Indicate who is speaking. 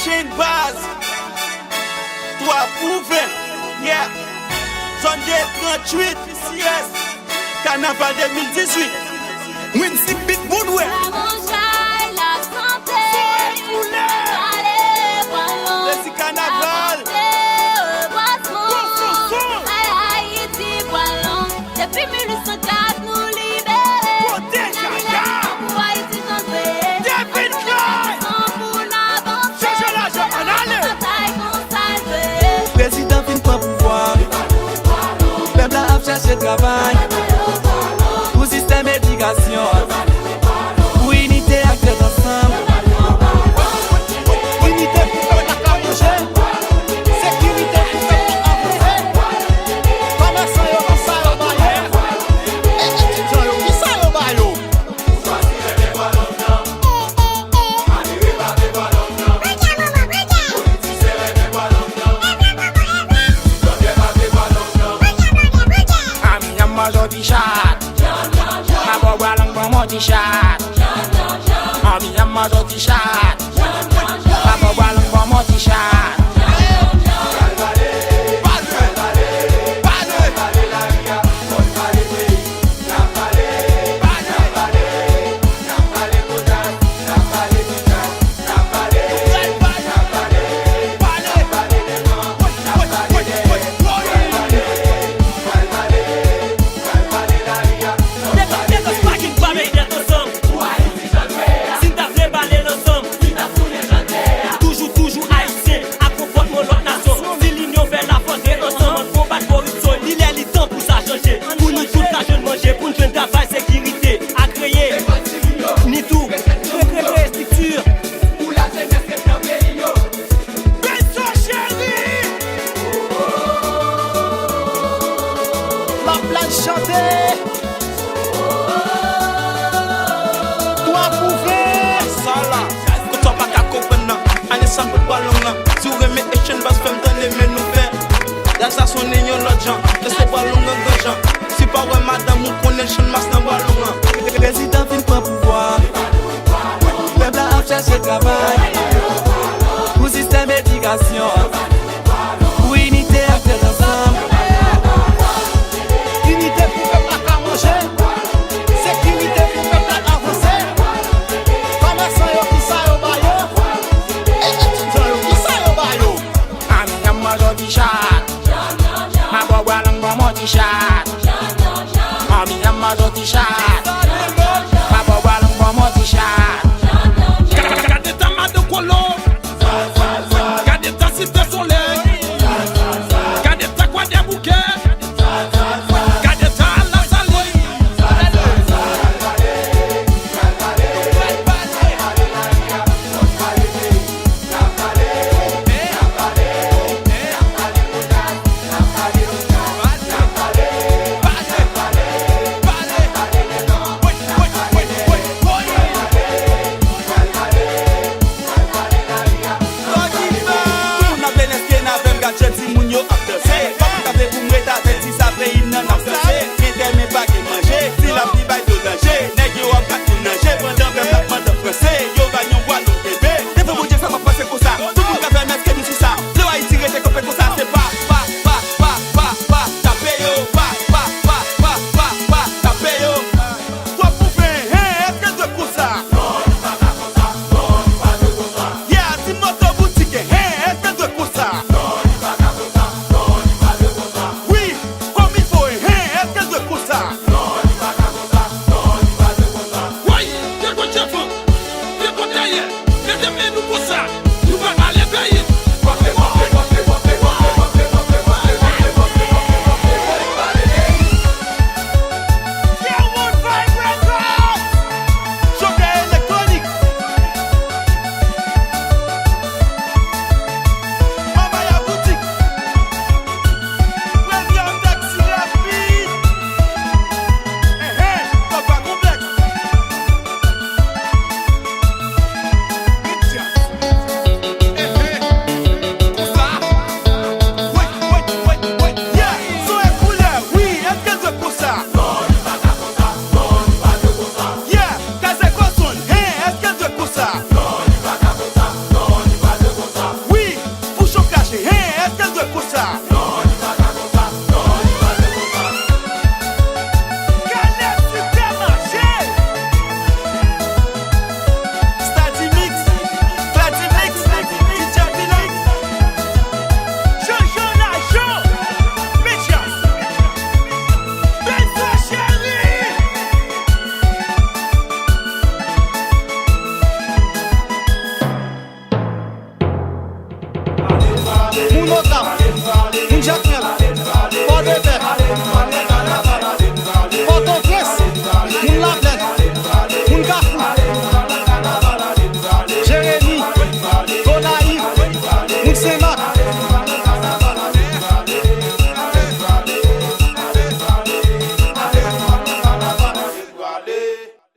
Speaker 1: Chaîne base, toi prouvé, yeah. Zone des 38, CIS, Carnaval 2018. Wincy Big Woodway.
Speaker 2: La santé,
Speaker 1: Le carnaval.
Speaker 2: Depuis 1904, nous libérer.
Speaker 3: Président fin pas pouvoir. Peuple a cherché travail. Pour système d'éducation. Pour unité acteur ensemble. Unité pour faire la manger. Sécurité pour faire la avancer. Commerçant yo qui ça yo bayo. Étudiant yo qui ça yo bayo.
Speaker 4: Jodi chat, ma boba lang bon moti chat. Ami amma jodi chat, ma boba lang bon moti chat.
Speaker 3: Chanter, toi prouver.
Speaker 1: Ça là, que toi pas qu'à comprendre. Allez, ça me pas long là. Si vous aimez les chaînes basses, faites donner mes nouvelles. Là, ça sonne les l'autre gens. Laissez pas long de gens. Si pas ouais, madame, vous connaissez les chaînes basses dans pas long.
Speaker 3: Président fin pas pouvoir. Peuple a cherché travail. Pour système d'éducation. Pour unité acteur ensemble.
Speaker 4: Ma boba lang bon moti chat. Ami amma jodi chat.